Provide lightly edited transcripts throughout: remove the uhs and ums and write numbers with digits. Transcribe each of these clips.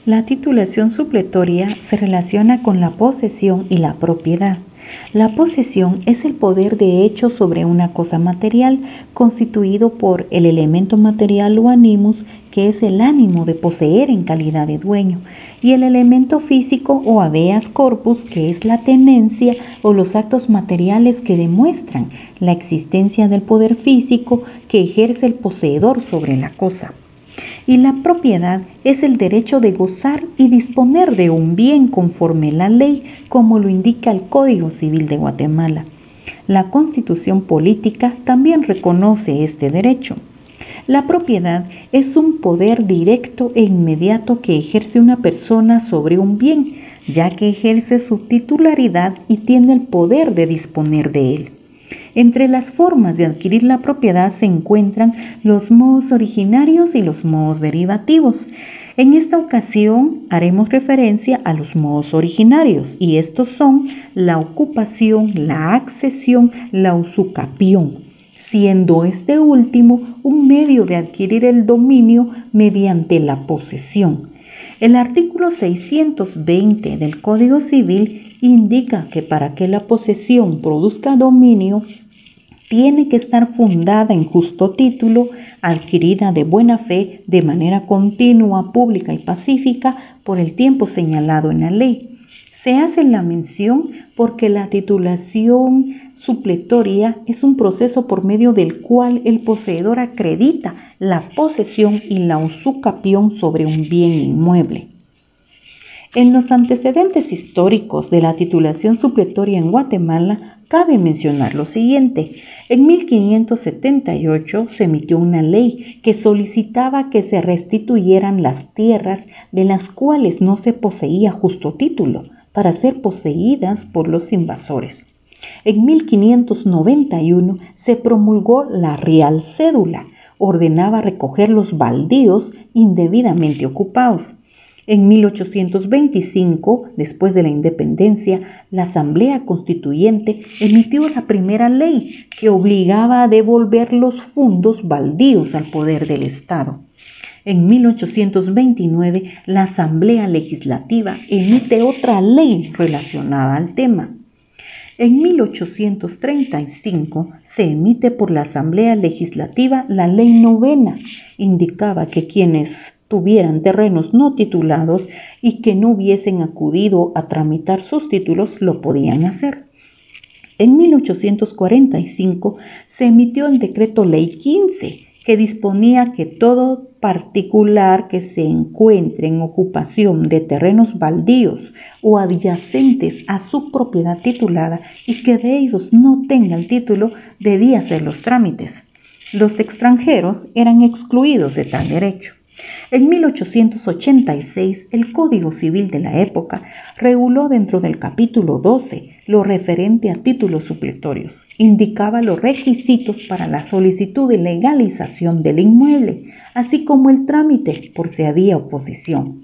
La titulación supletoria se relaciona con la posesión y la propiedad. La posesión es el poder de hecho sobre una cosa material, constituido por el elemento material o animus, que es el ánimo de poseer en calidad de dueño, y el elemento físico o habeas corpus, que es la tenencia o los actos materiales que demuestran la existencia del poder físico que ejerce el poseedor sobre la cosa. Y la propiedad es el derecho de gozar y disponer de un bien conforme la ley, como lo indica el Código Civil de Guatemala. La Constitución Política también reconoce este derecho. La propiedad es un poder directo e inmediato que ejerce una persona sobre un bien, ya que ejerce su titularidad y tiene el poder de disponer de él. Entre las formas de adquirir la propiedad se encuentran los modos originarios y los modos derivativos. En esta ocasión haremos referencia a los modos originarios, y estos son la ocupación, la accesión, la usucapión, siendo este último un medio de adquirir el dominio mediante la posesión. El artículo 620 del Código Civil indica que para que la posesión produzca dominio, tiene que estar fundada en justo título, adquirida de buena fe, de manera continua, pública y pacífica por el tiempo señalado en la ley. Se hace la mención porque la titulación supletoria es un proceso por medio del cual el poseedor acredita la posesión y la usucapión sobre un bien inmueble. En los antecedentes históricos de la titulación supletoria en Guatemala, cabe mencionar lo siguiente. En 1578 se emitió una ley que solicitaba que se restituyeran las tierras de las cuales no se poseía justo título para ser poseídas por los invasores. En 1591 se promulgó la Real Cédula, ordenaba recoger los baldíos indebidamente ocupados. En 1825, después de la independencia, la Asamblea Constituyente emitió la primera ley que obligaba a devolver los fundos baldíos al poder del Estado. En 1829, la Asamblea Legislativa emite otra ley relacionada al tema. En 1835 se emite por la Asamblea Legislativa la Ley Novena. Indicaba que quienes tuvieran terrenos no titulados y que no hubiesen acudido a tramitar sus títulos lo podían hacer. En 1845 se emitió el Decreto Ley 15, que disponía que todo particular que se encuentre en ocupación de terrenos baldíos o adyacentes a su propiedad titulada y que de ellos no tenga el título debía hacer los trámites. Los extranjeros eran excluidos de tal derecho. En 1886, el Código Civil de la época reguló dentro del capítulo 12 lo referente a títulos supletorios. Indicaba los requisitos para la solicitud de legalización del inmueble, así como el trámite por si había oposición.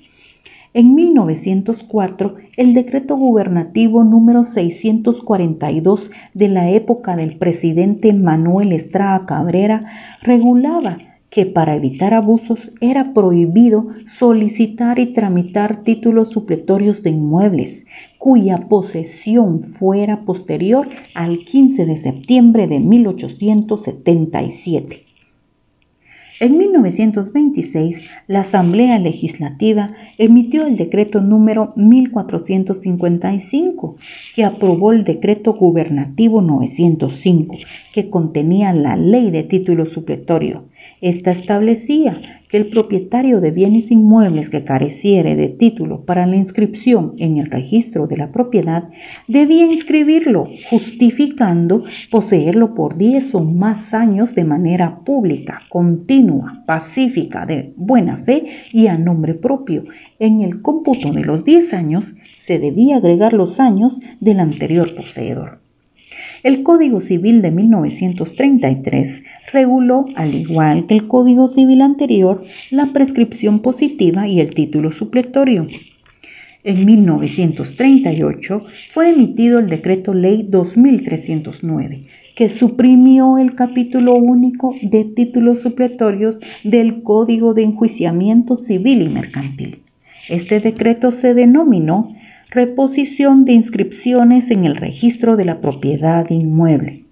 En 1904, el decreto gubernativo número 642 de la época del presidente Manuel Estrada Cabrera regulaba que para evitar abusos era prohibido solicitar y tramitar títulos supletorios de inmuebles cuya posesión fuera posterior al 15 de septiembre de 1877. En 1926, la Asamblea Legislativa emitió el decreto número 1455, que aprobó el decreto gubernativo 905, que contenía la ley de título supletorio. Esta establecía que el propietario de bienes inmuebles que careciere de título para la inscripción en el registro de la propiedad debía inscribirlo, justificando poseerlo por 10 o más años de manera pública, continua, pacífica, de buena fe y a nombre propio. En el cómputo de los 10 años se debía agregar los años del anterior poseedor. El Código Civil de 1933 reguló, al igual que el Código Civil anterior, la prescripción positiva y el título supletorio. En 1938 fue emitido el Decreto Ley 2309, que suprimió el capítulo único de títulos supletorios del Código de Enjuiciamiento Civil y Mercantil. Este decreto se denominó Reposición de inscripciones en el registro de la propiedad inmueble.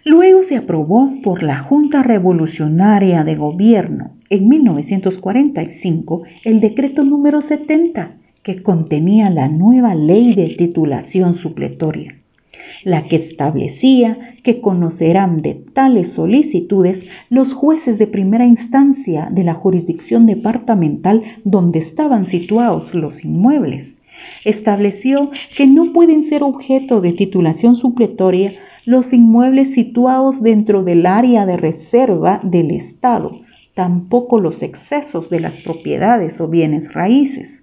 Luego se aprobó por la Junta Revolucionaria de Gobierno en 1945 el decreto número 70, que contenía la nueva ley de titulación supletoria, la que establecía que conocerán de tales solicitudes los jueces de primera instancia de la jurisdicción departamental donde estaban situados los inmuebles. Estableció que no pueden ser objeto de titulación supletoria los inmuebles situados dentro del área de reserva del Estado, tampoco los excesos de las propiedades o bienes raíces.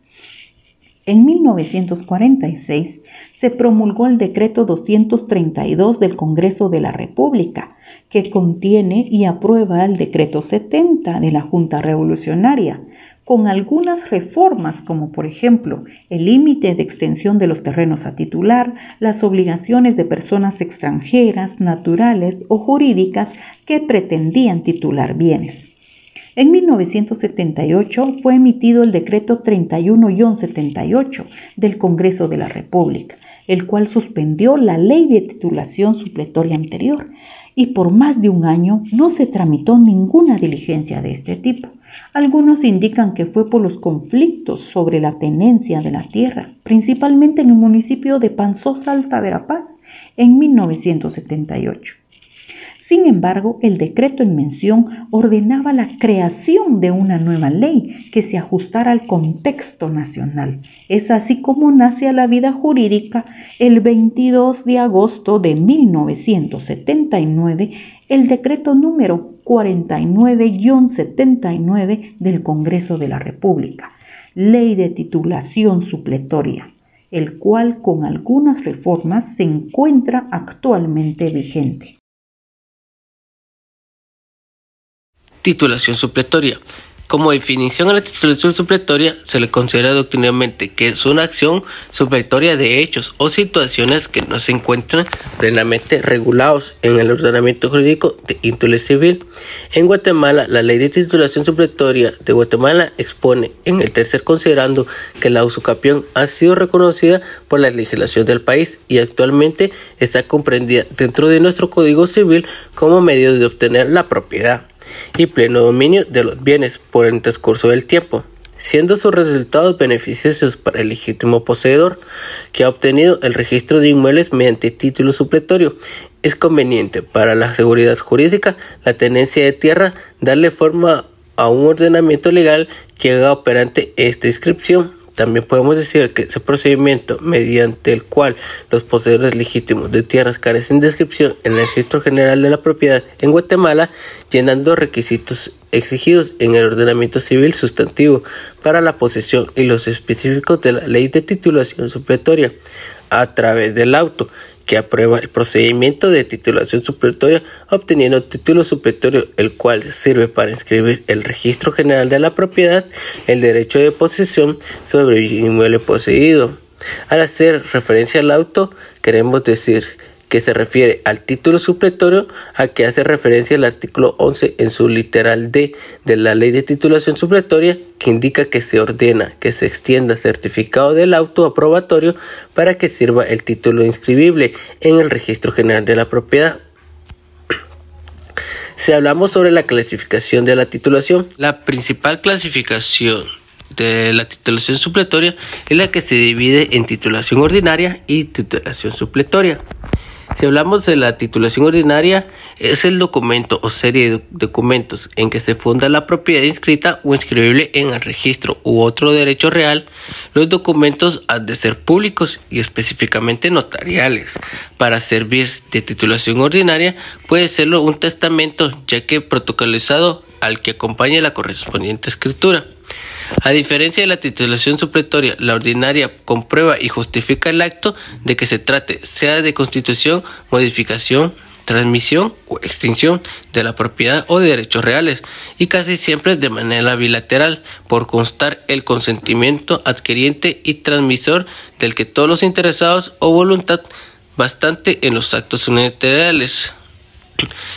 En 1946 se promulgó el decreto 232 del Congreso de la República, que contiene y aprueba el decreto 70 de la Junta Revolucionaria, con algunas reformas como por ejemplo el límite de extensión de los terrenos a titular, las obligaciones de personas extranjeras, naturales o jurídicas que pretendían titular bienes. En 1978 fue emitido el decreto 31-78 del Congreso de la República, el cual suspendió la ley de titulación supletoria anterior, y por más de un año no se tramitó ninguna diligencia de este tipo. Algunos indican que fue por los conflictos sobre la tenencia de la tierra, principalmente en el municipio de Panzosa, Alta Verapaz, en 1978. Sin embargo, el decreto en mención ordenaba la creación de una nueva ley que se ajustara al contexto nacional. Es así como nace a la vida jurídica el 22 de agosto de 1979 el decreto número 49-79 del Congreso de la República, Ley de Titulación Supletoria, el cual con algunas reformas se encuentra actualmente vigente. Titulación supletoria. Como definición a la titulación supletoria, se le considera doctrinalmente que es una acción supletoria de hechos o situaciones que no se encuentran plenamente regulados en el ordenamiento jurídico de índole civil. En Guatemala, la Ley de Titulación Supletoria de Guatemala expone en el tercer considerando que la usucapión ha sido reconocida por la legislación del país y actualmente está comprendida dentro de nuestro Código Civil como medio de obtener la propiedad y pleno dominio de los bienes por el transcurso del tiempo, siendo sus resultados beneficiosos para el legítimo poseedor que ha obtenido el registro de inmuebles mediante título supletorio. Es conveniente para la seguridad jurídica, la tenencia de tierra, darle forma a un ordenamiento legal que haga operante esta inscripción. También podemos decir que ese procedimiento mediante el cual los poseedores legítimos de tierras carecen de inscripción en el Registro General de la Propiedad en Guatemala, llenando requisitos exigidos en el ordenamiento civil sustantivo para la posesión y los específicos de la Ley de Titulación Supletoria, a través del auto que aprueba el procedimiento de titulación supletoria, obteniendo título supletorio, el cual sirve para inscribir el Registro General de la Propiedad el derecho de posesión sobre el inmueble poseído. Al hacer referencia al auto, queremos decir que se refiere al título supletorio a que hace referencia el artículo 11 en su literal D de la Ley de Titulación Supletoria, que indica que se ordena que se extienda certificado del auto aprobatorio para que sirva el título inscribible en el Registro General de la Propiedad. Si hablamos sobre la clasificación de la titulación, la principal clasificación de la titulación supletoria es la que se divide en titulación ordinaria y titulación supletoria. Si hablamos de la titulación ordinaria, es el documento o serie de documentos en que se funda la propiedad inscrita o inscribible en el registro u otro derecho real. Los documentos han de ser públicos y específicamente notariales. Para servir de titulación ordinaria puede serlo un testamento, ya que protocolizado al que acompañe la correspondiente escritura. A diferencia de la titulación supletoria, la ordinaria comprueba y justifica el acto de que se trate, sea de constitución, modificación, transmisión o extinción de la propiedad o de derechos reales, y casi siempre de manera bilateral, por constar el consentimiento adquiriente y transmisor del que todos los interesados o voluntad bastante en los actos unilaterales.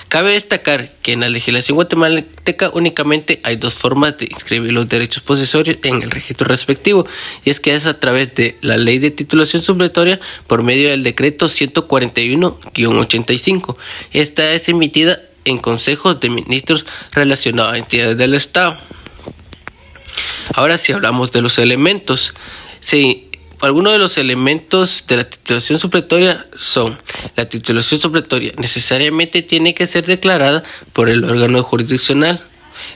Cabe destacar que en la legislación guatemalteca únicamente hay dos formas de inscribir los derechos posesorios en el registro respectivo, y es que es a través de la Ley de Titulación Supletoria por medio del decreto 141-85. Esta es emitida en consejos de ministros relacionados a entidades del Estado. Ahora si hablamos de los elementos, algunos de los elementos de la titulación supletoria son: la titulación supletoria necesariamente tiene que ser declarada por el órgano jurisdiccional.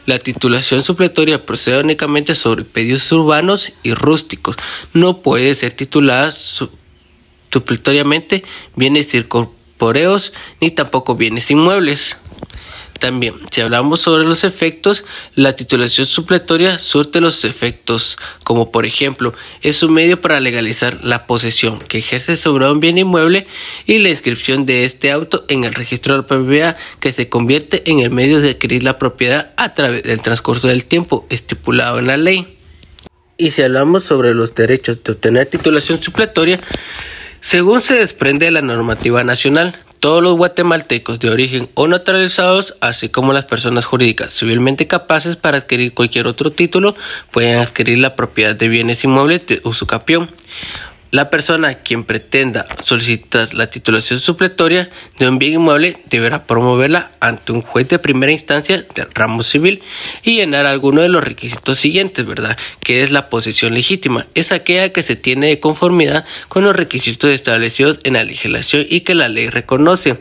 La titulación supletoria procede únicamente sobre pedidos urbanos y rústicos. No puede ser titulada supletoriamente bienes incorpóreos ni tampoco bienes inmuebles. También, si hablamos sobre los efectos, la titulación supletoria surte los efectos, como por ejemplo, es un medio para legalizar la posesión que ejerce sobre un bien inmueble y la inscripción de este auto en el registro de la propiedad, que se convierte en el medio de adquirir la propiedad a través del transcurso del tiempo estipulado en la ley. Y si hablamos sobre los derechos de obtener titulación supletoria, según se desprende de la normativa nacional, todos los guatemaltecos de origen o naturalizados, así como las personas jurídicas civilmente capaces para adquirir cualquier otro título, pueden adquirir la propiedad de bienes inmuebles de usucapión. La persona quien pretenda solicitar la titulación supletoria de un bien inmueble deberá promoverla ante un juez de primera instancia del ramo civil y llenar alguno de los requisitos siguientes, ¿verdad? Que es la posesión legítima. Es aquella que se tiene de conformidad con los requisitos establecidos en la legislación y que la ley reconoce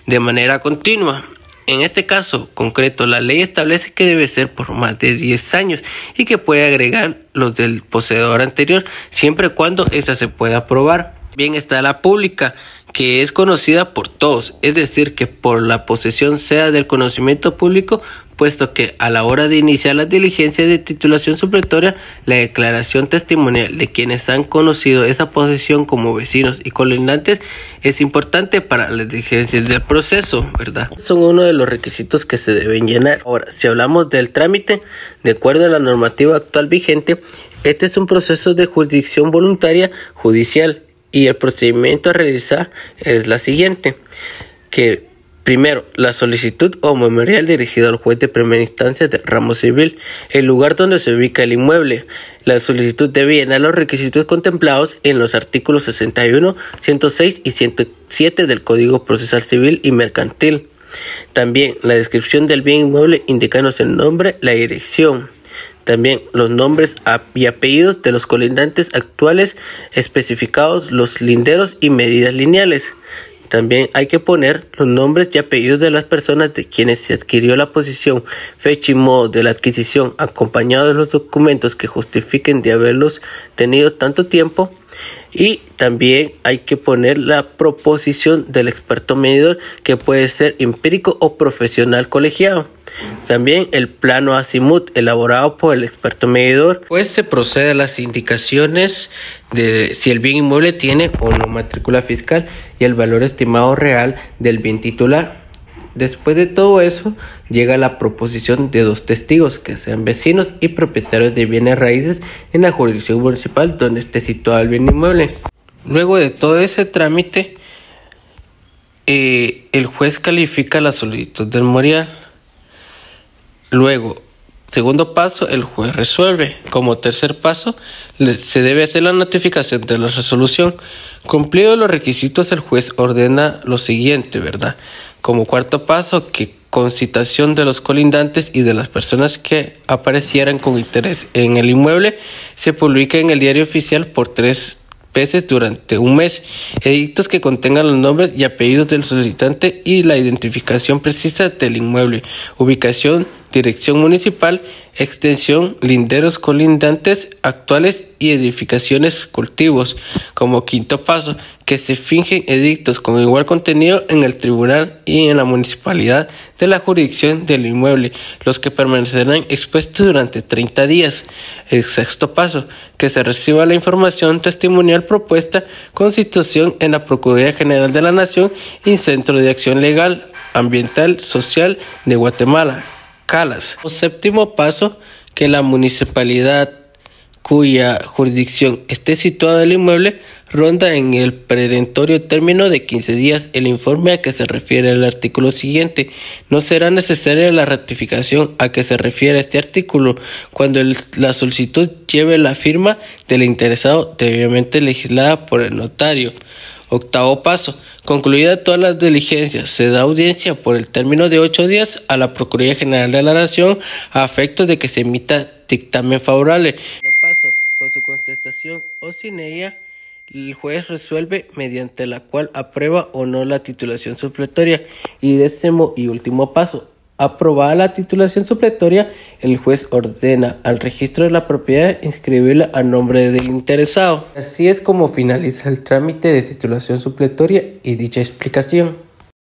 de manera continua. En este caso concreto, la ley establece que debe ser por más de 10 años y que puede agregar los del poseedor anterior, siempre y cuando esta se pueda probar. Bien, está la pública, que es conocida por todos, es decir, que por la posesión sea del conocimiento público, puesto que a la hora de iniciar las diligencias de titulación supletoria, la declaración testimonial de quienes han conocido esa posesión como vecinos y colindantes es importante para las diligencias del proceso, ¿verdad? Son uno de los requisitos que se deben llenar. Ahora, si hablamos del trámite, de acuerdo a la normativa actual vigente, este es un proceso de jurisdicción voluntaria judicial y el procedimiento a realizar es la siguiente, que primero, la solicitud o memorial dirigido al juez de primera instancia del ramo civil, el lugar donde se ubica el inmueble. La solicitud debe llenar los requisitos contemplados en los artículos 61, 106 y 107 del Código Procesal Civil y Mercantil. También la descripción del bien inmueble indicándose el nombre, la dirección. También los nombres y apellidos de los colindantes actuales especificados, los linderos y medidas lineales. También hay que poner los nombres y apellidos de las personas de quienes se adquirió la posesión, fecha y modo de la adquisición, acompañados de los documentos que justifiquen de haberlos tenido tanto tiempo. Y también hay que poner la proposición del experto medidor, que puede ser empírico o profesional colegiado. También el plano azimut elaborado por el experto medidor. Pues se procede a las indicaciones de si el bien inmueble tiene o no matrícula fiscal y el valor estimado real del bien titular. Después de todo eso, llega la proposición de dos testigos que sean vecinos y propietarios de bienes raíces en la jurisdicción municipal donde esté situado el bien inmueble. Luego de todo ese trámite, el juez califica la solicitud del memorial. Luego, segundo paso, el juez resuelve. Como tercer paso, se debe hacer la notificación de la resolución. Cumplidos los requisitos, el juez ordena lo siguiente, ¿verdad? Como cuarto paso, que con citación de los colindantes y de las personas que aparecieran con interés en el inmueble, se publique en el diario oficial por 3 veces durante un mes. Edictos que contengan los nombres y apellidos del solicitante y la identificación precisa del inmueble, ubicación, dirección municipal, extensión, linderos colindantes actuales y edificaciones cultivos. Como quinto paso, que se fingen edictos con igual contenido en el tribunal y en la municipalidad de la jurisdicción del inmueble, los que permanecerán expuestos durante 30 días. El sexto paso, que se reciba la información testimonial propuesta con situación en la Procuraduría General de la Nación y Centro de Acción Legal, Ambiental, Social de Guatemala, CALAS. El séptimo paso, que la municipalidad cuya jurisdicción esté situado el inmueble ronda en el perentorio término de 15 días el informe a que se refiere el artículo siguiente. No será necesaria la ratificación a que se refiere este artículo cuando la solicitud lleve la firma del interesado debidamente legislada por el notario. Octavo paso. Concluida todas las diligencias, se da audiencia por el término de 8 días a la Procuraduría General de la Nación a efectos de que se emita dictamen favorable. Paso. Con su contestación o sin ella, el juez resuelve mediante la cual aprueba o no la titulación supletoria. Y décimo y último paso. Aprobada la titulación supletoria, el juez ordena al registro de la propiedad inscribirla a nombre del interesado. Así es como finaliza el trámite de titulación supletoria y dicha explicación.